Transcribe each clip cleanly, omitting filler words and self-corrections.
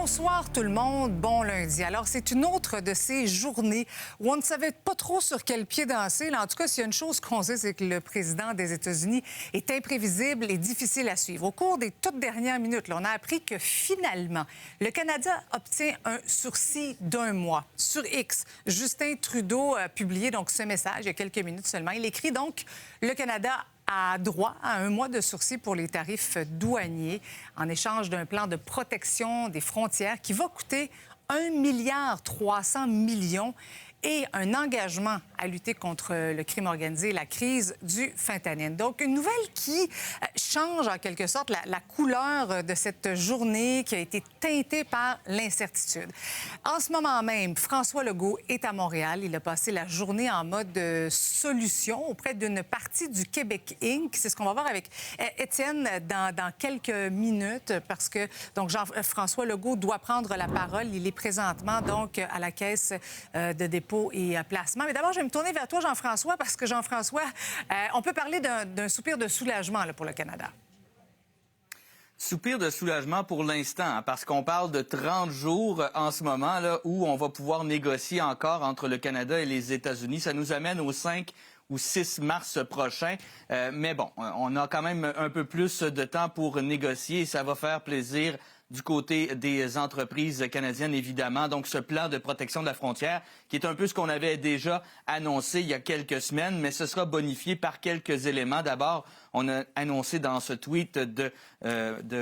Bonsoir tout le monde, bon lundi. Alors, c'est une autre de ces journées où on ne savait pas trop sur quel pied danser. Là, en tout cas, s'il y a une chose qu'on sait, c'est que le président des États-Unis est imprévisible et difficile à suivre. Au cours des toutes dernières minutes, là, on a appris que finalement, le Canada obtient un sursis d'1 mois. Sur X, Justin Trudeau a publié donc ce message il y a quelques minutes seulement. Il écrit donc « Le Canada a droit à 1 mois de sursis pour les tarifs douaniers en échange d'un plan de protection des frontières qui va coûter 1,3 milliard et un engagement à lutter contre le crime organisé et la crise du fentanyl. » Donc, une nouvelle qui change en quelque sorte la couleur de cette journée qui a été teintée par l'incertitude. En ce moment même, François Legault est à Montréal. Il a passé la journée en mode solution auprès d'une partie du Québec Inc. C'est ce qu'on va voir avec Étienne dans quelques minutes parce que donc Jean-François Legault doit prendre la parole. Il est présentement donc à la caisse de dépôt et placement. Mais d'abord, je vais me tourner vers toi, Jean-François, parce que Jean-François, on peut parler d'un soupir de soulagement là, pour le Canada. Soupir de soulagement pour l'instant, hein, parce qu'on parle de 30 jours en ce moment là, où on va pouvoir négocier encore entre le Canada et les États-Unis. Ça nous amène au 5 ou 6 mars prochain. Mais bon, on a quand même un peu plus de temps pour négocier et ça va faire plaisir du côté des entreprises canadiennes, évidemment. Donc, ce plan de protection de la frontière, qui est un peu ce qu'on avait déjà annoncé il y a quelques semaines, mais ce sera bonifié par quelques éléments. D'abord, on a annoncé dans ce tweet de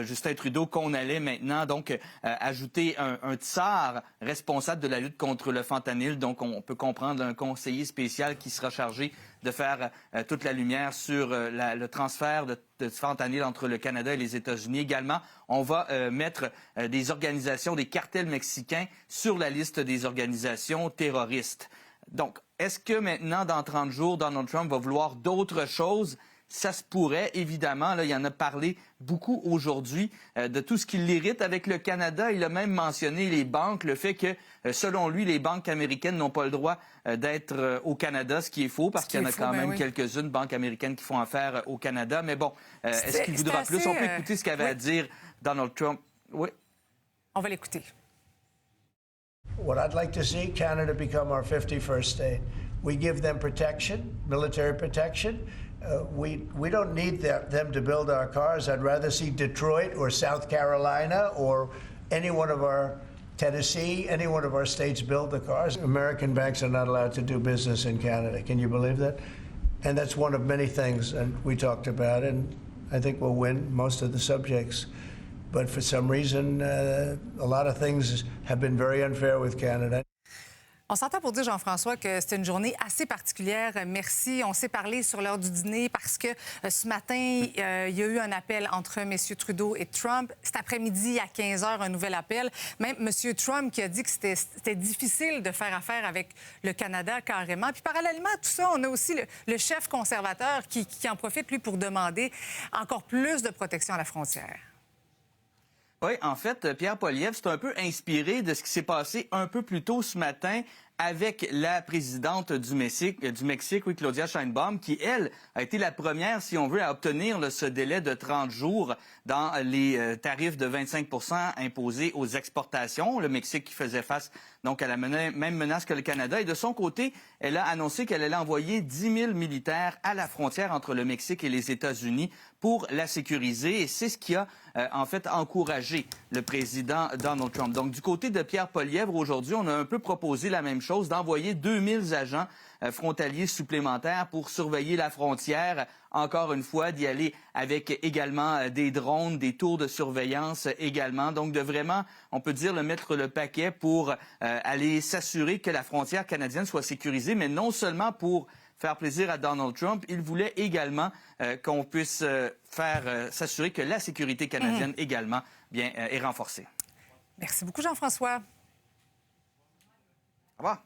Justin Trudeau qu'on allait maintenant donc ajouter un tsar responsable de la lutte contre le fentanyl. Donc, on peut comprendre un conseiller spécial qui sera chargé de faire toute la lumière sur le transfert de fentanyl entre le Canada et les États-Unis. Également, on va mettre des organisations, des cartels mexicains sur la liste des organisations terroristes. Donc, est-ce que maintenant, dans 30 jours, Donald Trump va vouloir d'autres choses? Ça se pourrait, évidemment. Là, il en a parlé beaucoup aujourd'hui de tout ce qui l'irrite avec le Canada. Il a même mentionné les banques, le fait que, selon lui, les banques américaines n'ont pas le droit d'être au Canada, ce qui est faux, parce qu'il y en a quand même quelques-unes banques américaines qui font affaire au Canada. Mais bon, est-ce qu'il voudra plus? On peut écouter ce qu'avait à dire Donald Trump. Oui. On va l'écouter. What I'd like to see, Canada become our 51st state. We give them protection, military protection. We don't need them to build our cars. I'd rather see Detroit or South Carolina or any one of our Tennessee, any one of our states build the cars. American banks are not allowed to do business in Canada. Can you believe that? And that's one of many things that we talked about, and I think we'll win most of the subjects. But for some reason, a lot of things have been very unfair with Canada. On s'entend pour dire, Jean-François, que c'était une journée assez particulière. Merci. On s'est parlé sur l'heure du dîner parce que ce matin, il y a eu un appel entre M. Trudeau et Trump. Cet après-midi, à 15 h, un nouvel appel. Même M. Trump qui a dit que c'était difficile de faire affaire avec le Canada carrément. Puis parallèlement à tout ça, on a aussi le chef conservateur qui en profite, lui, pour demander encore plus de protection à la frontière. Oui, en fait, Pierre Poilievre, c'est un peu inspiré de ce qui s'est passé un peu plus tôt ce matin avec la présidente du Mexique, oui, Claudia Sheinbaum, qui, elle, a été la première, si on veut, à obtenir ce délai de 30 jours dans les tarifs de 25 % imposés aux exportations. Le Mexique qui faisait face donc à la même menace que le Canada. Et de son côté, elle a annoncé qu'elle allait envoyer 10 000 militaires à la frontière entre le Mexique et les États-Unis pour la sécuriser. Et c'est ce qui a, en fait, encouragé le président Donald Trump. Donc, du côté de Pierre Poilievre, aujourd'hui, on a un peu proposé la même chose, d'envoyer 2000 agents frontaliers supplémentaires pour surveiller la frontière. Encore une fois, d'y aller avec également des drones, des tours de surveillance également. Donc, de vraiment, on peut dire, mettre le paquet pour aller s'assurer que la frontière canadienne soit sécurisée, mais non seulement pour faire plaisir à Donald Trump, il voulait également qu'on puisse s'assurer que la sécurité canadienne également bien, est renforcée. Merci beaucoup, Jean-François. Au revoir.